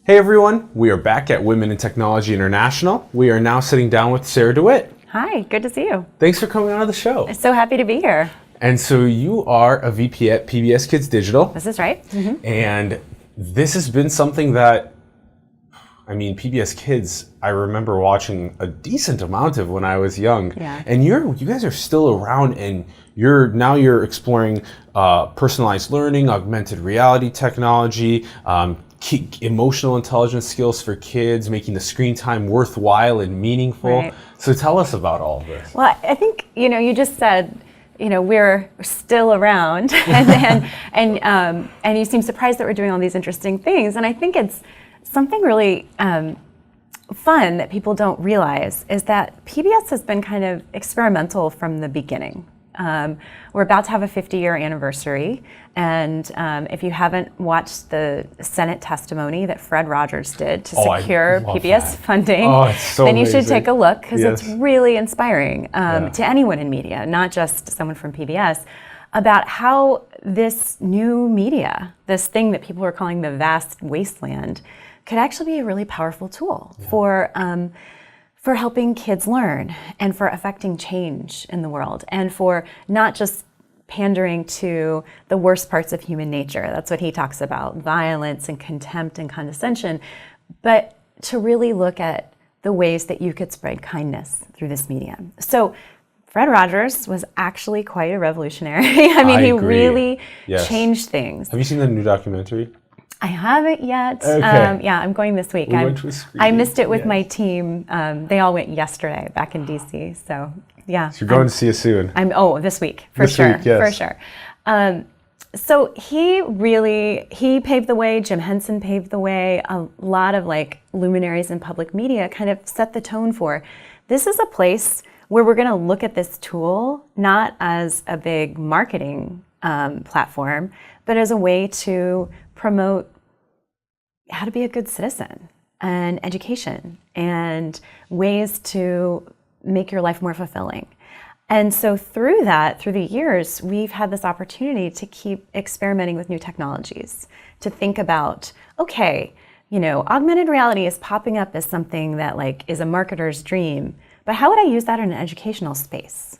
Hey everyone, we are back at Women in Technology International. We are now sitting down with Sara Dewitt. Hi, good to see you. Thanks for coming on the show. I'm so happy to be here. And so you are a VP at PBS Kids Digital. This is right. Mm-hmm. And this has been something that, PBS Kids, I remember watching a decent amount of when I was young. Yeah. And you guys are still around, and you're exploring personalized learning, augmented reality technology, emotional intelligence skills for kids, making the screen time worthwhile and meaningful. Right. So tell us about all of this. Well, I think, you just said, we're still around and you seem surprised that we're doing all these interesting things. And I think it's something really fun that people don't realize is that PBS has been kind of experimental from the beginning. We're about to have a 50-year anniversary, and if you haven't watched the Senate testimony that Fred Rogers did to secure PBS funding, then you should take a look, because it's really inspiring to anyone in media, not just someone from PBS, about how this new media, this thing that people are calling the vast wasteland, could actually be a really powerful tool for helping kids learn and for affecting change in the world and for not just pandering to the worst parts of human nature. That's what he talks about, violence and contempt and condescension, but to really look at the ways that you could spread kindness through this medium. So Fred Rogers was actually quite a revolutionary. He agree. Really changed things. Have you seen the new documentary? I haven't yet. Okay. I'm going this week. I missed it with my team. They all went yesterday back in DC. So yeah. So you're going to see it soon. This week for sure. So he paved the way. Jim Henson paved the way. A lot of luminaries in public media kind of set the tone for this is a place where we're going to look at this tool not as a big marketing platform, but as a way to promote how to be a good citizen and education and ways to make your life more fulfilling. And so through the years, we've had this opportunity to keep experimenting with new technologies, to think about, augmented reality is popping up as something that is a marketer's dream, but how would I use that in an educational space?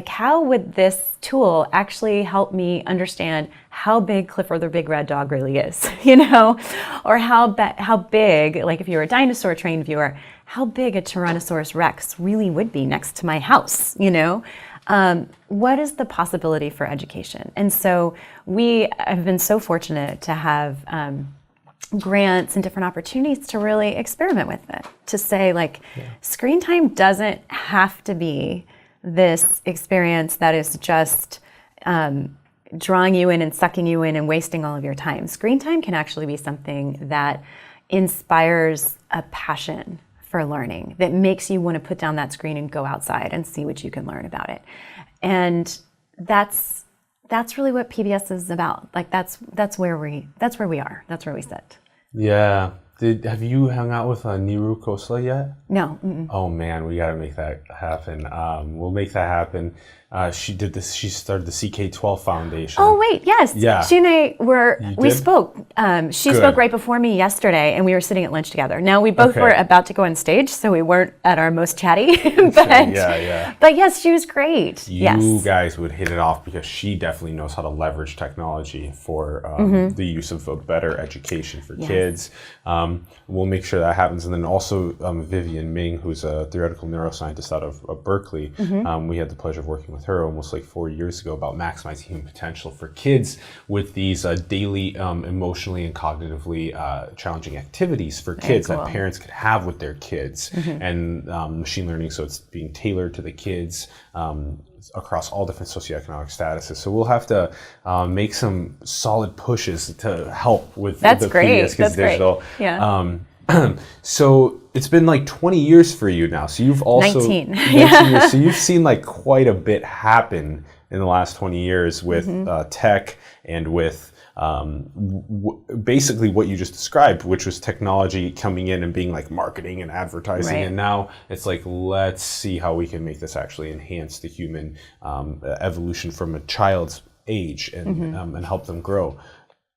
How would this tool actually help me understand how big Clifford the Big Red Dog really is, or how big, if you're a dinosaur trained viewer, how big a Tyrannosaurus Rex really would be next to my house, What is the possibility for education? And so we have been so fortunate to have grants and different opportunities to really experiment with it, to say screen time doesn't have to be this experience that is just drawing you in and sucking you in and wasting all of your time. Screen time can actually be something that inspires a passion for learning, that makes you want to put down that screen and go outside and see what you can learn about it. And that's really what PBS is about. That's where we are. That's where we sit. Yeah. Have you hung out with Niru Khosla yet? No. Oh man, we got to make that happen. We'll make that happen. She did this. She started the CK12 Foundation. Oh wait, yes. Yeah. She and I we spoke. She spoke right before me yesterday, and we were sitting at lunch together. Now we both were about to go on stage, so we weren't at our most chatty. But yes, she was great. You guys would hit it off because she definitely knows how to leverage technology for the use of a better education for kids. We'll make sure that happens. And then also Vivian Ming, who's a theoretical neuroscientist out of Berkeley. We had the pleasure of working with her almost 4 years ago about maximizing human potential for kids with these daily emotionally and cognitively challenging activities for kids that parents could have with their kids. And machine learning, so it's being tailored to the kids across all different socioeconomic statuses. So we'll have to make some solid pushes to help with the PBS Kids Digital. Yeah. So it's been 20 years for you now. So you've also 19 years. So you've seen quite a bit happen in the last 20 years with tech and with basically what you just described, which was technology coming in and being marketing and advertising. And now it's let's see how we can make this actually enhance the human evolution from a child's age and help them grow.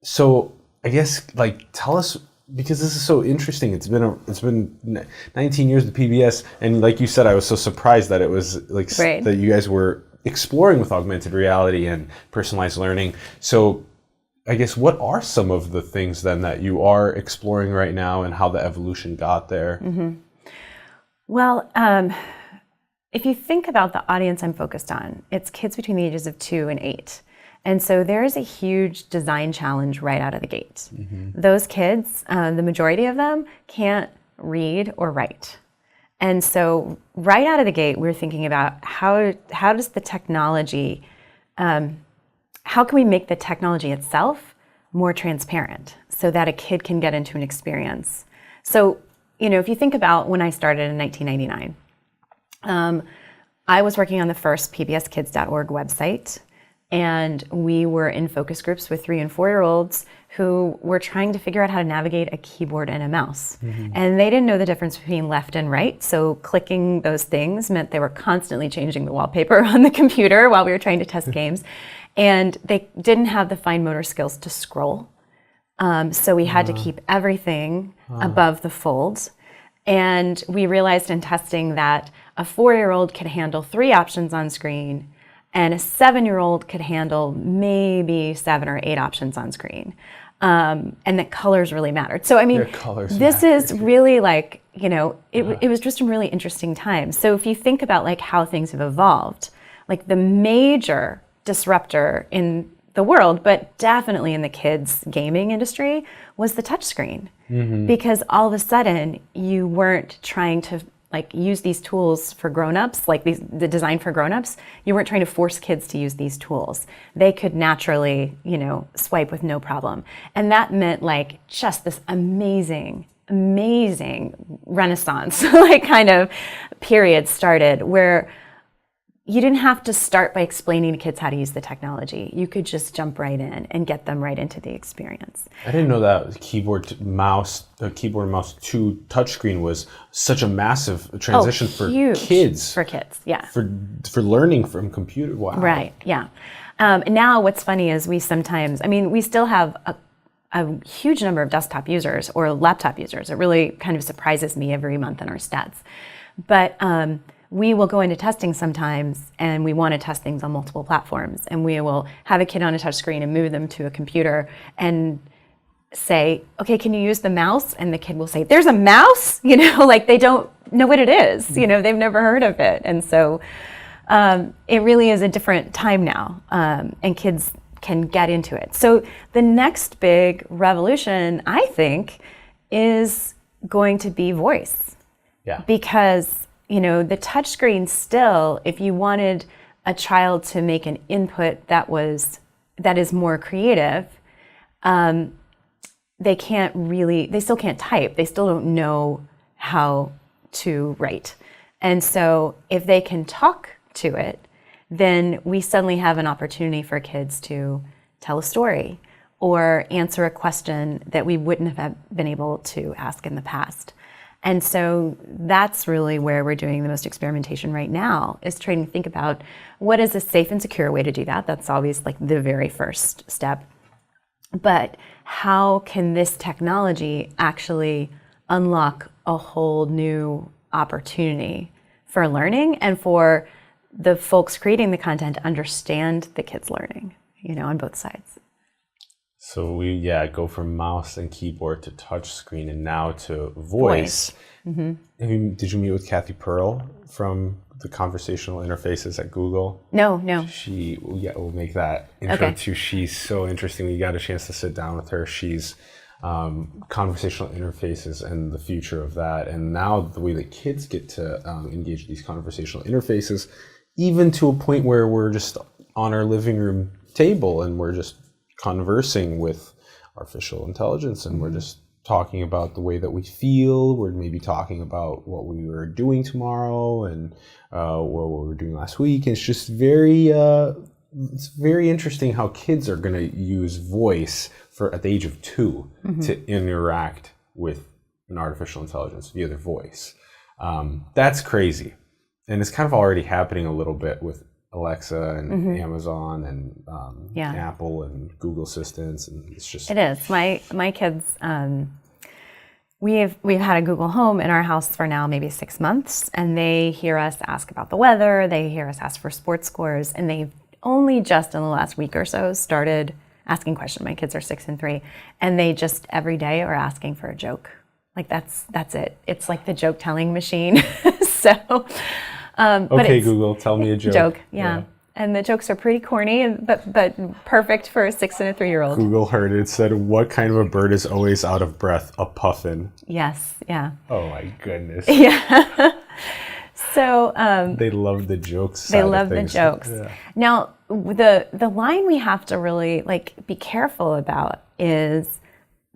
So I guess tell us because this is so interesting. It's been 19 years with PBS, and like you said, I was so surprised that it was like that you guys were exploring with augmented reality and personalized learning. So I guess what are some of the things then that you are exploring right now, and how the evolution got there? Well, if you think about the audience I'm focused on, it's kids between the ages of 2 and 8. And so there is a huge design challenge right out of the gate. Those kids, the majority of them, can't read or write. And so right out of the gate, we're thinking about how does the technology, how can we make the technology itself more transparent so that a kid can get into an experience? So, if you think about when I started in 1999, I was working on the first pbskids.org website. And we were in focus groups with 3 and 4-year-olds who were trying to figure out how to navigate a keyboard and a mouse. And they didn't know the difference between left and right. So clicking those things meant they were constantly changing the wallpaper on the computer while we were trying to test games. And they didn't have the fine motor skills to scroll. So we had to keep everything above the fold. And we realized in testing that a 4-year-old could handle 3 options on screen, and a 7-year-old could handle maybe 7 or 8 options on screen. And that colors really mattered. So, I mean, this is really like, it was just a really interesting time. So if you think about like how things have evolved, like the major disruptor in the world, but definitely in the kids gaming industry, was the touchscreen. Because all of a sudden you weren't trying to like use these tools for grown-ups, like the design for grown-ups. You weren't trying to force kids to use these tools. They could naturally, swipe with no problem. And that meant like just this amazing renaissance, like kind of period started where you didn't have to start by explaining to kids how to use the technology. You could just jump right in and get them right into the experience. I didn't know that keyboard and mouse to touchscreen was such a massive transition for kids. For kids, yeah. For learning from computer. Wow. Right, yeah. Now what's funny is we still have a huge number of desktop users or laptop users. It really kind of surprises me every month in our stats. But we will go into testing sometimes, and we want to test things on multiple platforms, and we will have a kid on a touch screen and move them to a computer and say, okay, can you use the mouse? And the kid will say, there's a mouse? Like they don't know what it is. They've never heard of it. And so it really is a different time now, and kids can get into it. So the next big revolution, I think, is going to be voice. Yeah. Because the touchscreen still, if you wanted a child to make an input that is more creative, they still can't type. They still don't know how to write. And so if they can talk to it, then we suddenly have an opportunity for kids to tell a story or answer a question that we wouldn't have been able to ask in the past. And so that's really where we're doing the most experimentation right now, is trying to think about what is a safe and secure way to do that. That's always like the very first step. But how can this technology actually unlock a whole new opportunity for learning and for the folks creating the content to understand the kids learning, on both sides. So we go from mouse and keyboard to touch screen and now to voice. Did you meet with Kathy Pearl from the conversational interfaces at Google? No. We'll make that intro too. She's so interesting. We got a chance to sit down with her. She's conversational interfaces and the future of that. And now the way that kids get to engage these conversational interfaces, even to a point where we're just on our living room table and we're just conversing with artificial intelligence, and we're just talking about the way that we feel. We're maybe talking about what we were doing tomorrow and what we were doing last week. It's just it's very interesting how kids are going to use voice at the age of 2 to interact with an artificial intelligence via their voice. That's crazy, and it's kind of already happening a little bit with Alexa and Amazon and Apple and Google Assistants, and it's just... It is. My kids, we've had a Google Home in our house for now maybe 6 months, and they hear us ask about the weather, they hear us ask for sports scores, and they've only just in the last week or so started asking questions. My kids are 6 and 3, and they just every day are asking for a joke. Like that's it. It's like the joke telling machine. So, okay, Google, tell me a joke. Yeah. And the jokes are pretty corny, but perfect for a 6 and a 3-year-old. Google heard it. It said, "What kind of a bird is always out of breath? A puffin." Yes. Yeah. Oh my goodness. Yeah. So they love the jokes. They love the jokes. Yeah. Now, the line we have to really be careful about is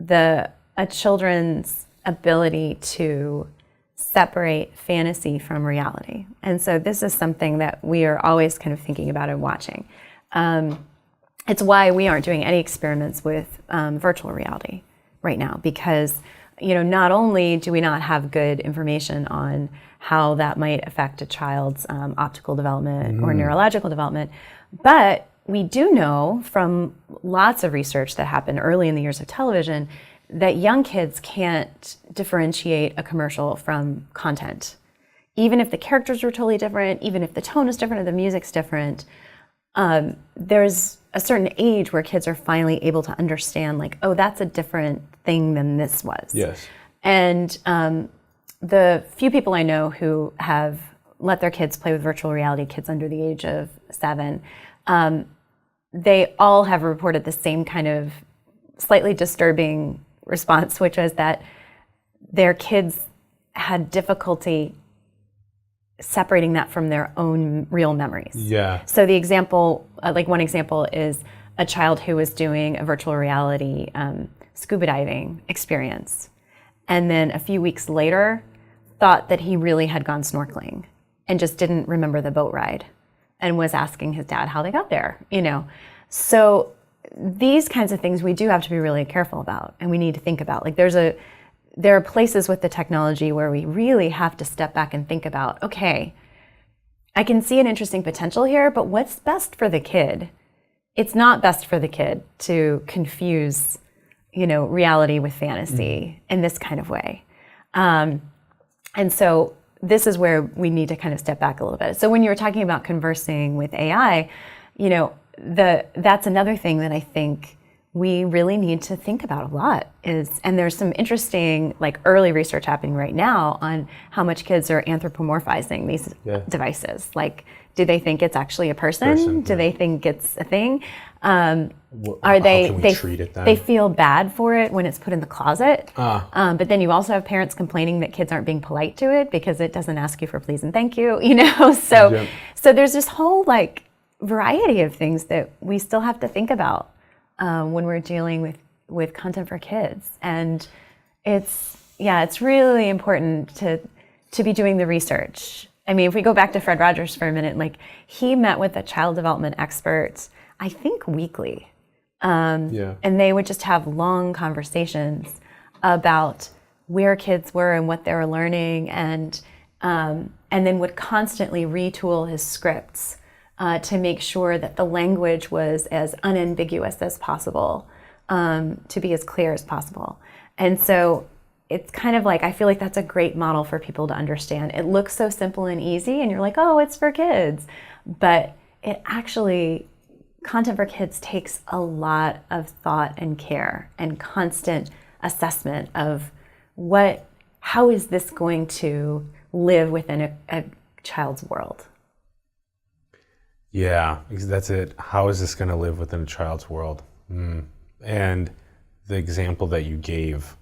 a children's ability to separate fantasy from reality. And so this is something that we are always kind of thinking about and watching. It's why we aren't doing any experiments with virtual reality right now, because not only do we not have good information on how that might affect a child's optical development or neurological development, but we do know from lots of research that happened early in the years of television that young kids can't differentiate a commercial from content. Even if the characters were totally different, even if the tone is different or the music's different, there's a certain age where kids are finally able to understand, oh, that's a different thing than this was. Yes. And the few people I know who have let their kids play with virtual reality, kids under the age of 7, they all have reported the same kind of slightly disturbing response, which was that their kids had difficulty separating that from their own real memories. Yeah. So the example, one example is a child who was doing a virtual reality scuba diving experience, and then a few weeks later thought that he really had gone snorkeling and just didn't remember the boat ride and was asking his dad how they got there, So these kinds of things we do have to be really careful about, and we need to think about. There are places with the technology where we really have to step back and think about, okay, I can see an interesting potential here, but what's best for the kid? It's not best for the kid to confuse, reality with fantasy in this kind of way. And so this is where we need to kind of step back a little bit. So when you were talking about conversing with AI, that's another thing that I think we really need to think about a lot and there's some interesting early research happening right now on how much kids are anthropomorphizing these devices. Do they think it's actually a person? Do they think it's a thing? How can we treat it then? They feel bad for it when it's put in the closet. But then you also have parents complaining that kids aren't being polite to it because it doesn't ask you for please and thank you, So there's this whole variety of things that we still have to think about when we're dealing with content for kids. And it's really important to be doing the research. I mean, if we go back to Fred Rogers for a minute, he met with a child development expert, I think weekly. And they would just have long conversations about where kids were and what they were learning, and then would constantly retool his scripts to make sure that the language was as unambiguous as possible, to be as clear as possible. And so it's kind of I feel like that's a great model for people to understand. It looks so simple and easy, and you're like, oh, it's for kids. But it actually, content for kids takes a lot of thought and care and constant assessment of how is this going to live within a child's world. Yeah, that's it. How is this going to live within a child's world? And the example that you gave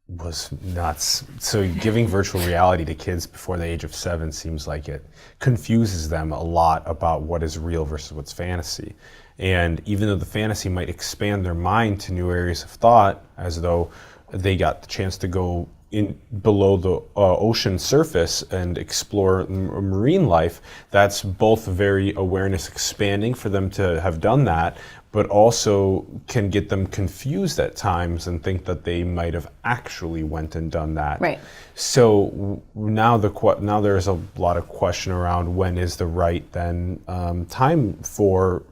was nuts. So giving virtual reality to kids before the age of 7 seems like it confuses them a lot about what is real versus what's fantasy. And even though the fantasy might expand their mind to new areas of thought, as though they got the chance to go in below the ocean surface and explore marine life, that's both very awareness expanding for them to have done that, but also can get them confused at times and think that they might have actually went and done that. Right. So now there's a lot of question around when is the right then time for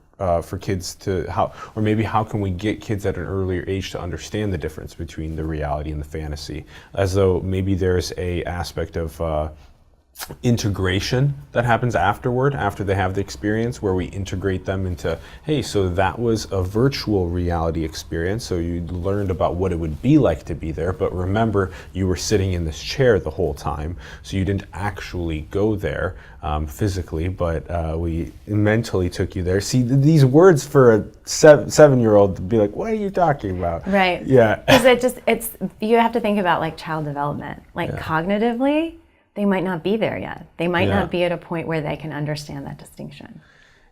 for kids to or maybe how can we get kids at an earlier age to understand the difference between the reality and the fantasy, as though maybe there's a aspect of integration that happens after they have the experience, where we integrate them into, hey, so that was a virtual reality experience, so you learned about what it would be like to be there, but remember, you were sitting in this chair the whole time, so you didn't actually go there physically, but we mentally took you there. See, these words for a 7-year-old to be like, what are you talking about? Right. Yeah. Because you have to think about like child development, like cognitively, they might not be there yet. They might not be at a point where they can understand that distinction.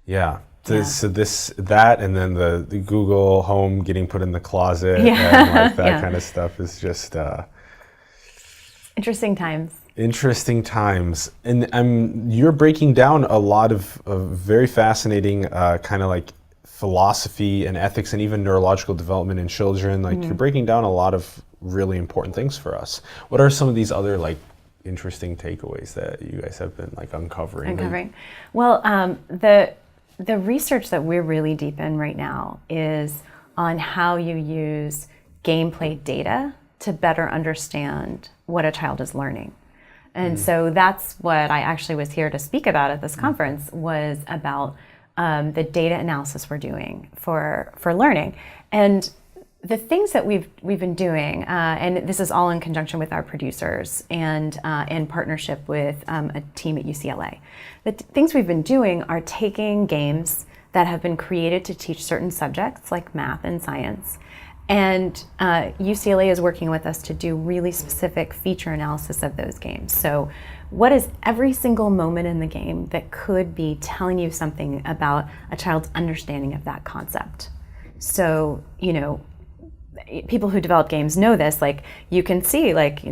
Yeah. So that, and then the Google Home getting put in the closet and like that kind of stuff is just interesting times. Interesting times. And you're breaking down a lot of very fascinating kind of like philosophy and ethics and even neurological development in children. Like you're breaking down a lot of really important things for us. What are some of these other like interesting takeaways that you guys have been like uncovering? Well, the research that we're really deep in right now is on how you use gameplay data to better understand what a child is learning. And so that's what I actually was here to speak about at this conference, was about the data analysis we're doing for learning. And the things that we've been doing, and this is all in conjunction with our producers and in partnership with a team at UCLA. The things we've been doing are taking games that have been created to teach certain subjects like math and science, and UCLA is working with us to do really specific feature analysis of those games. So what is every single moment in the game that could be telling you something about a child's understanding of that concept? So, people who develop games know this, like you can see, like,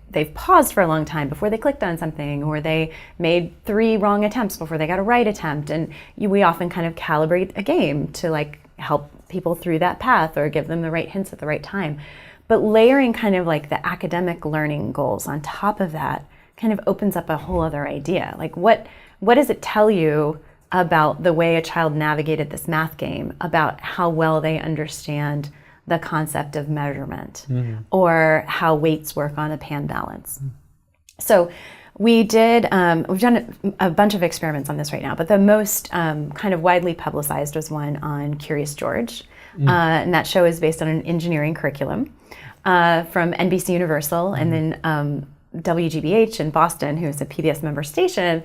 they've paused for a long time before they clicked on something, or they made 3 wrong attempts before they got a right attempt. And we often kind of calibrate a game to like help people through that path or give them the right hints at the right time. But layering kind of like the academic learning goals on top of that kind of opens up a whole other idea. Like what does it tell you about the way a child navigated this math game, about how well they understand the concept of measurement, or how weights work on a pan balance. So we've done a bunch of experiments on this right now, but the most kind of widely publicized was one on Curious George. And that show is based on an engineering curriculum from NBC Universal, and then WGBH in Boston, who is a PBS member station,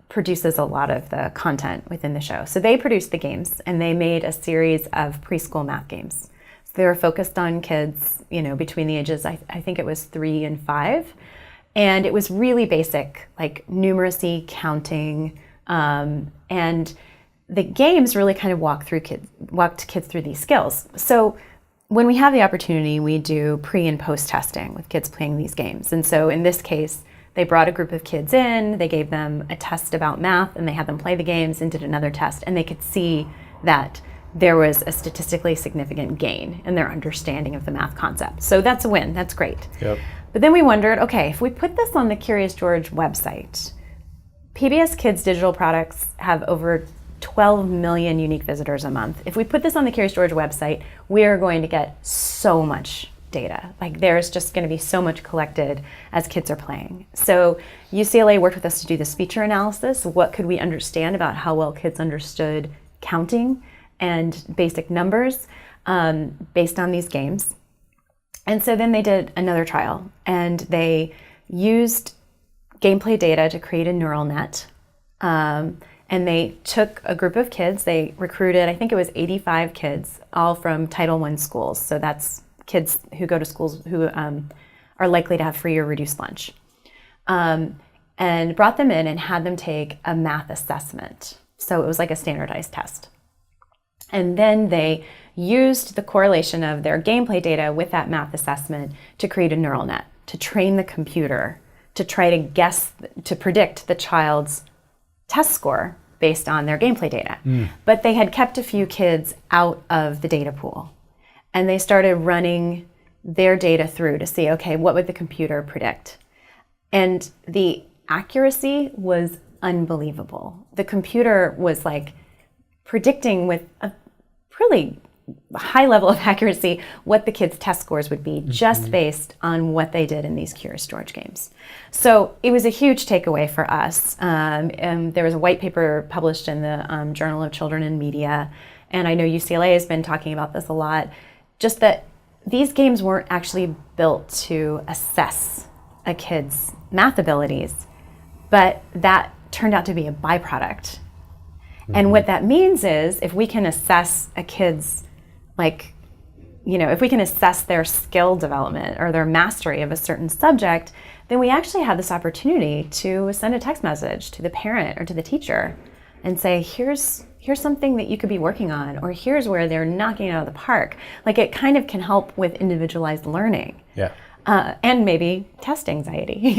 produces a lot of the content within the show. So they produced the games, and they made a series of preschool math games. So they were focused on kids, between the ages, I think it was 3 and 5. And it was really basic, like numeracy, counting, and the games really kind of walked kids through these skills. So when we have the opportunity, we do pre and post testing with kids playing these games. And so in this case, they brought a group of kids in, they gave them a test about math, and they had them play the games and did another test, and they could see that there was a statistically significant gain in their understanding of the math concept. So that's a win, that's great. Yep. But then we wondered, okay, if we put this on the Curious George website, PBS Kids Digital products have over 12 million unique visitors a month. If we put this on the Curious George website, we are going to get so much data. Like there's just going to be so much collected as kids are playing. So UCLA worked with us to do this feature analysis. What could we understand about how well kids understood counting and basic numbers based on these games? And so then they did another trial, and they used gameplay data to create a neural net. And they took a group of kids, they recruited, I think it was 85 kids, all from Title I schools. So that's kids who go to schools who are likely to have free or reduced lunch. And brought them in and had them take a math assessment. So it was like a standardized test. And then they used the correlation of their gameplay data with that math assessment to create a neural net, to train the computer to try to predict the child's test score based on their gameplay data. But they had kept a few kids out of the data pool. And they started running their data through to see, okay, what would the computer predict? And the accuracy was unbelievable. The computer was like predicting with a really high level of accuracy what the kids' test scores would be just based on what they did in these Curious George games. So it was a huge takeaway for us. And there was a white paper published in the Journal of Children and Media, and I know UCLA has been talking about this a lot, just that these games weren't actually built to assess a kid's math abilities, but that turned out to be a byproduct. And what that means is if we can assess a kid's, if we can assess their skill development or their mastery of a certain subject, then we actually have this opportunity to send a text message to the parent or to the teacher and say, here's something that you could be working on, or here's where they're knocking it out of the park. It kind of can help with individualized learning. Yeah. And maybe test anxiety,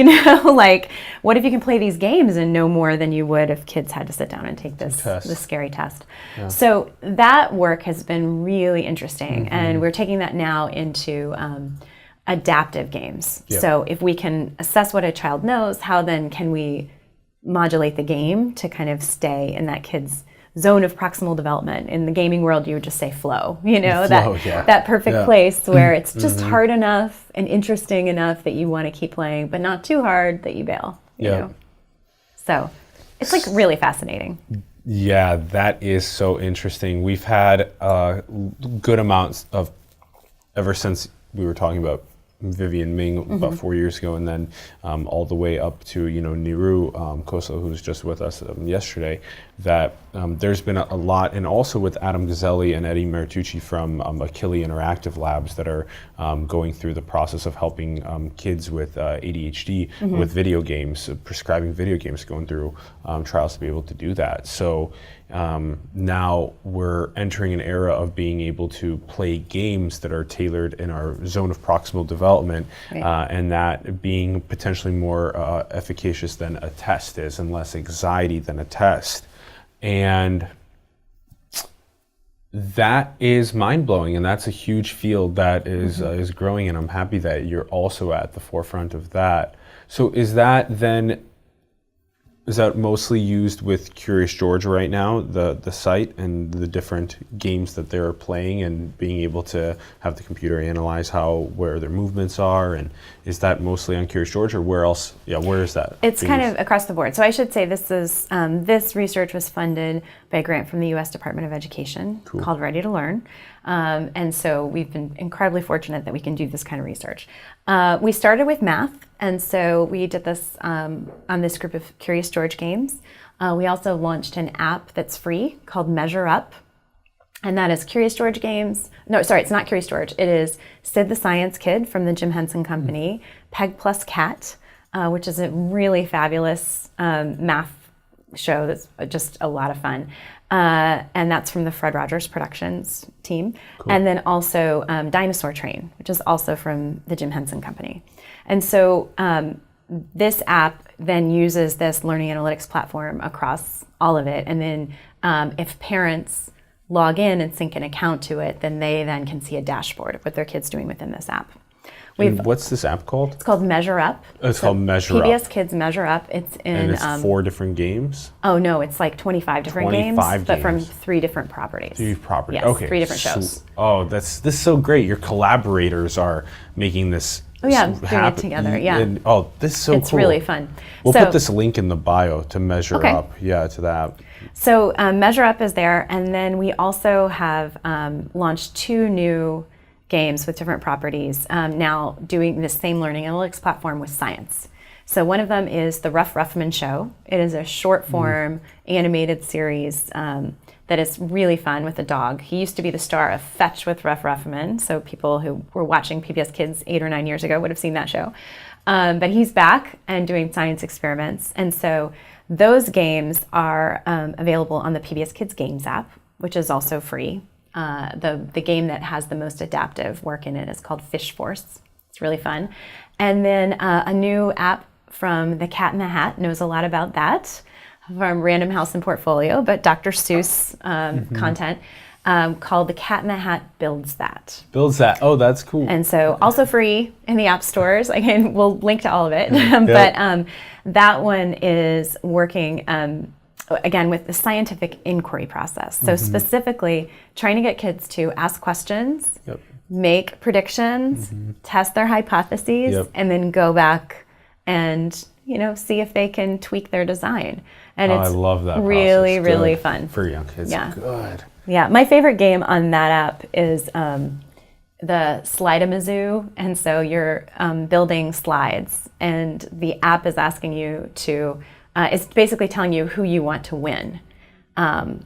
what if you can play these games and know more than you would if kids had to sit down and take this scary test? Yeah. So that work has been really interesting, and we're taking that now into adaptive games. Yeah. So if we can assess what a child knows, how then can we modulate the game to kind of stay in that kid's zone of proximal development? In the gaming world, you would just say flow, that perfect place where it's just hard enough and interesting enough that you want to keep playing, but not too hard that you bail. You know? So it's really fascinating. Yeah, that is so interesting. We've had good amounts of, ever since we were talking about Vivian Ming about 4 years ago, and then all the way up to Niru Koso, who was just with us yesterday, that there's been a lot, and also with Adam Gazzelli and Eddie Maritucci from Achille Interactive Labs that are going through the process of helping kids with ADHD with video games, prescribing video games, going through trials to be able to do that. So now we're entering an era of being able to play games that are tailored in our zone of proximal development, and that being potentially more efficacious than a test is, and less anxiety than a test. And that is mind-blowing, and that's a huge field that is growing, and I'm happy that you're also at the forefront of that. So is that mostly used with Curious George right now, the site and the different games that they're playing, and being able to have the computer analyze where their movements are? And is that mostly on Curious George, or where else? Yeah, where is that? It's kind of across the board. So I should say this research was funded by a grant from the U.S. Department of Education called Ready to Learn. And so we've been incredibly fortunate that we can do this kind of research. We started with math, and so we did this on this group of Curious George games. We also launched an app that's free called Measure Up, and that is Curious George games. No, sorry, it's not Curious George. It is Sid the Science Kid from the Jim Henson Company, Peg Plus Cat, which is a really fabulous math show that's just a lot of fun. And that's from the Fred Rogers Productions team. Cool. And then also Dinosaur Train, which is also from the Jim Henson Company. And so this app then uses this learning analytics platform across all of it. And then if parents log in and sync an account to it, then they then can see a dashboard of what their kid's doing within this app. And what's this app called? It's called Measure Up. Oh, it's called Measure Up. PBS Kids Measure Up. It's in. And it's 4 different games? Oh, no, it's 25 different games, but from 3 different properties. 3 properties, yes, okay. 3 different shows. This is so great. Your collaborators are making this doing it together, And, this is so cool. It's really fun. We'll put this link in the bio to Measure Up, to the app. So Measure Up is there, and then we also have launched 2 new games with different properties, now doing the same learning analytics platform with science. So one of them is the Ruff Ruffman Show. It is a short form animated series that is really fun with a dog. He used to be the star of Fetch with Ruff Ruffman, so people who were watching PBS Kids 8 or 9 years ago would have seen that show. But he's back and doing science experiments, and so those games are available on the PBS Kids Games app, which is also free. The game that has the most adaptive work in it is called Fish Force. It's really fun. And then a new app from the Cat in the Hat knows a lot about that, from Random House and Portfolio, but Dr. Seuss content, called The Cat in the Hat Builds That. Builds That. Oh, that's cool. And so also free in the app stores. We'll link to all of it. But that one is working again, with the scientific inquiry process. So specifically trying to get kids to ask questions, make predictions, test their hypotheses, and then go back and, you know, see if they can tweak their design. And it's I love that really, process. really Good fun. for young kids. Yeah. Good. Yeah, my favorite game on that app is the Slide-a-Mazoo, and so you're building slides, and the app is asking you to, it's basically telling you who you want to win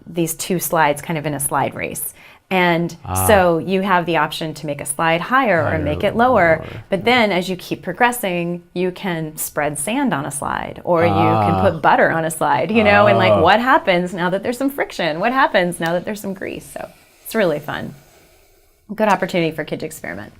these two slides kind of in a slide race. And so you have the option to make a slide higher or make it lower, but then as you keep progressing, you can spread sand on a slide, or you can put butter on a slide, you know, and like what happens now that there's some friction? What happens now that there's some grease? So it's really fun. Good opportunity for kids to experiment.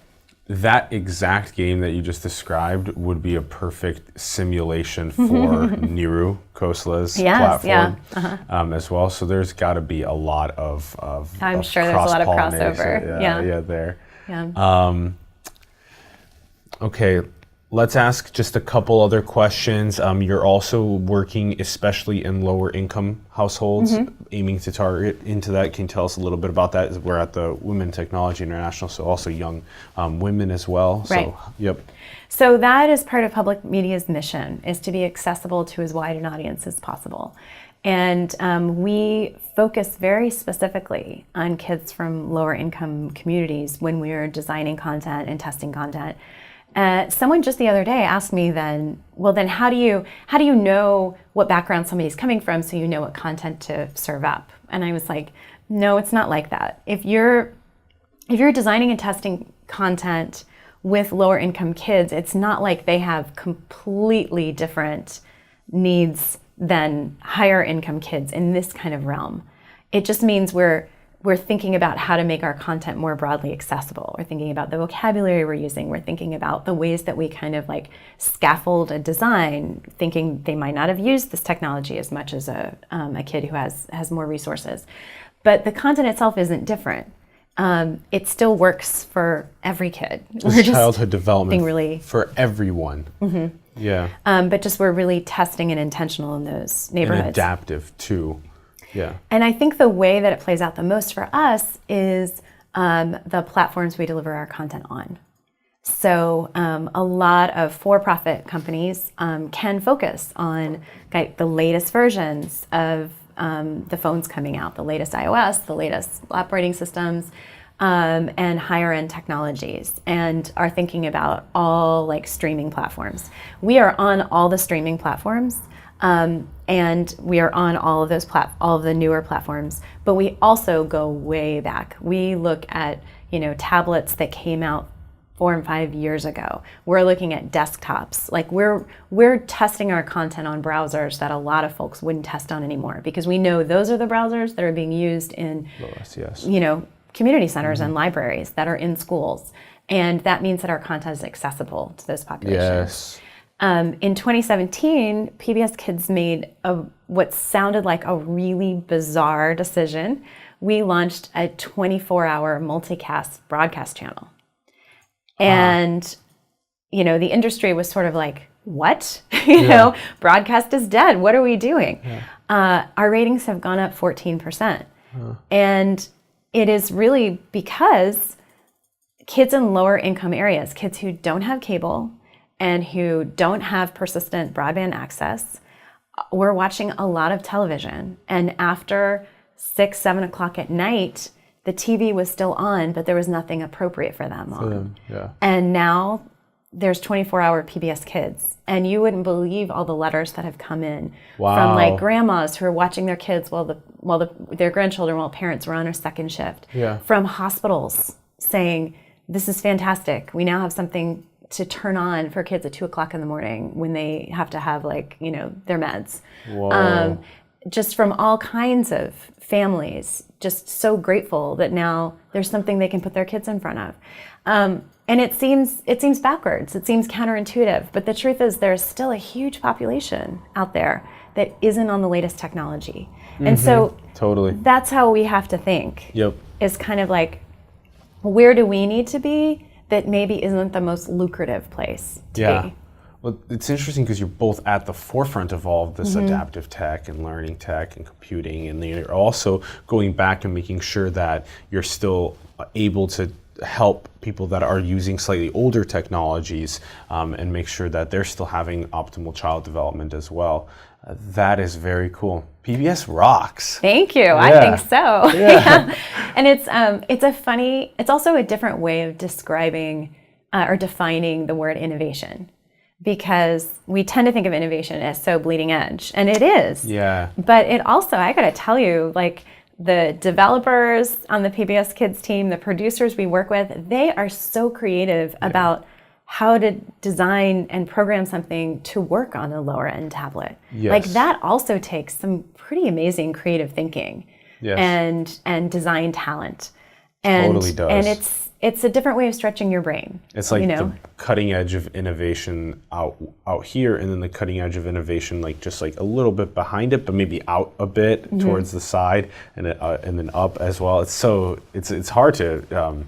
That exact game that you just described would be a perfect simulation for Niru Khosla's platform as well. So there's got to be a lot of I'm sure there's a lot of crossover. There. Yeah. Okay, let's ask just a couple other questions. You're also working, especially in lower income households, aiming to target into that. Can you tell us a little bit about that? We're at the Women Technology International, so also young women as well. Right. So, So that is part of public media's mission, is to be accessible to as wide an audience as possible. And we focus very specifically on kids from lower income communities when we're designing content and testing content. Someone just the other day asked me then how do you know what background somebody's coming from so you know what content to serve up? And I was like, no, it's not like that. If you're designing and testing content with lower income kids, it's not like they have completely different needs than higher income kids in this kind of realm. It just means we're thinking about how to make our content more broadly accessible. We're thinking about the vocabulary we're using. We're thinking about the ways that we kind of like scaffold a design, thinking they might not have used this technology as much as a kid who has more resources. But the content itself isn't different. It still works for every kid. It's childhood development really, for everyone. Yeah. But just we're really testing and intentional in those neighborhoods. And adaptive too. Yeah. And I think the way that it plays out the most for us is the platforms we deliver our content on. So a lot of for-profit companies can focus on the latest versions of the phones coming out, the latest iOS, the latest operating systems, and higher end technologies, and are thinking about all like streaming platforms. We are on all the streaming platforms. And we are on all of those all of the newer platforms, but we also go way back. We look at, you know, tablets that came out 4 and 5 years ago. We're looking at desktops. Like we're testing our content on browsers that a lot of folks wouldn't test on anymore, because we know those are the browsers that are being used in, you know, community centers and libraries that are in schools, and that means that our content is accessible to those populations. Yes. In 2017, PBS Kids made what sounded like a really bizarre decision. We launched a 24-hour multicast broadcast channel. And, you know, the industry was sort of like, what? you know, broadcast is dead. What are we doing? Our ratings have gone up 14%. And it is really because kids in lower income areas, kids who don't have cable, and who don't have persistent broadband access, we're watching a lot of television. And after 6, 7 o'clock at night, the TV was still on, but there was nothing appropriate for them on. And now there's 24-hour PBS Kids. And you wouldn't believe all the letters that have come in from like grandmas who are watching their kids while their grandchildren, while parents were on a second shift. From hospitals saying, this is fantastic. We now have something to turn on for kids at 2 o'clock in the morning when they have to have, like, you know, their meds. Just from all kinds of families, just so grateful that now there's something they can put their kids in front of. And it seems backwards, it seems counterintuitive, but the truth is there's still a huge population out there that isn't on the latest technology. And so that's how we have to think, is kind of like, where do we need to be that maybe isn't the most lucrative place to be? Well, it's interesting because you're both at the forefront of all of this adaptive tech and learning tech and computing, and then you're also going back and making sure that you're still able to help people that are using slightly older technologies and make sure that they're still having optimal child development as well. That is very cool. PBS rocks. Thank you. I think so. Yeah. And it's also a different way of describing or defining the word innovation, because we tend to think of innovation as so bleeding edge, and it is. Yeah. But it also, I gotta tell you, like the developers on the PBS Kids team, the producers we work with, they are so creative about how to design and program something to work on a lower end tablet. Yes. Like that also takes some pretty amazing creative thinking and design talent. And, totally does. And it's a different way of stretching your brain. It's like the cutting edge of innovation out here, and then the cutting edge of innovation like just like a little bit behind it, but maybe out a bit towards the side, and then up as well. It's hard to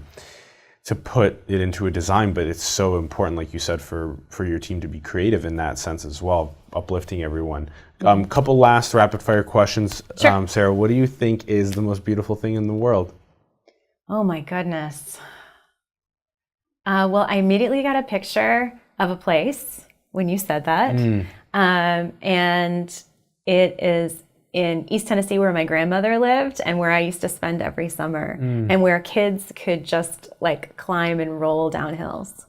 put it into a design, but it's so important, like you said, for your team to be creative in that sense as well, uplifting everyone. Couple last rapid fire questions. Sure. Sarah, what do you think is the most beautiful thing in the world? Oh my goodness. Well, I immediately got a picture of a place when you said that. And it is in East Tennessee where my grandmother lived and where I used to spend every summer, and where kids could just like climb and roll down hills.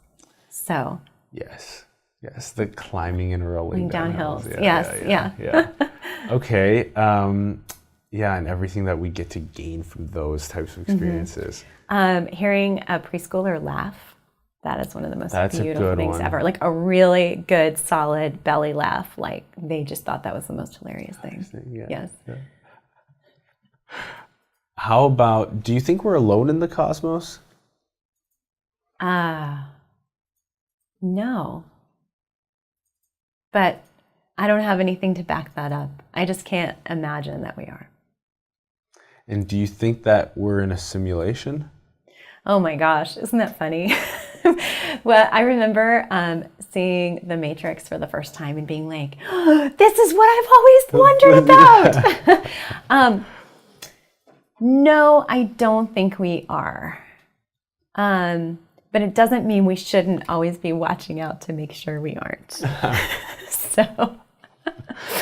So. Yes, the climbing and rolling down hills. Yeah. Okay. And everything that we get to gain from those types of experiences. Hearing a preschooler laugh, that is one of the most beautiful things ever. Like a really good, solid belly laugh. Like they just thought that was the most hilarious thing. Yes. Yeah. How about, do you think we're alone in the cosmos? No. But I don't have anything to back that up. I just can't imagine that we are. And do you think that we're in a simulation? Oh my gosh, isn't that funny? Well, I remember seeing The Matrix for the first time and being like, oh, this is what I've always wondered about. No, I don't think we are. But it doesn't mean we shouldn't always be watching out to make sure we aren't. So...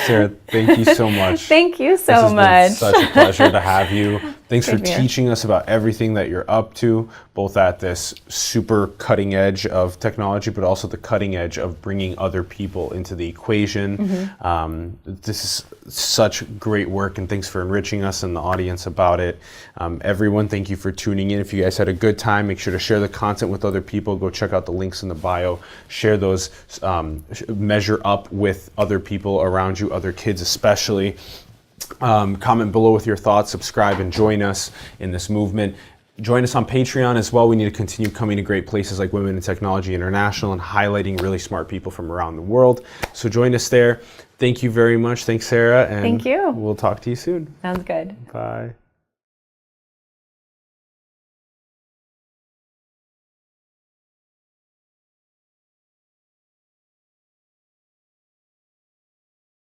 Sarah, thank you so much. Thank you so much. It's such a pleasure to have you. Thanks for teaching us about everything that you're up to, both at this super cutting edge of technology, but also the cutting edge of bringing other people into the equation. This is such great work, and thanks for enriching us and the audience about it. Everyone, thank you for tuning in. If you guys had a good time, make sure to share the content with other people. Go check out the links in the bio. Share those, measure up with other people around you, other kids especially. Comment below with your thoughts, subscribe, and join us in this movement. Join us on Patreon as well. We need to continue coming to great places like Women in Technology International and highlighting really smart people from around the world. So join us there. Thank you very much. Thanks, Sarah. And thank you. We'll talk to you soon. Sounds good. Bye.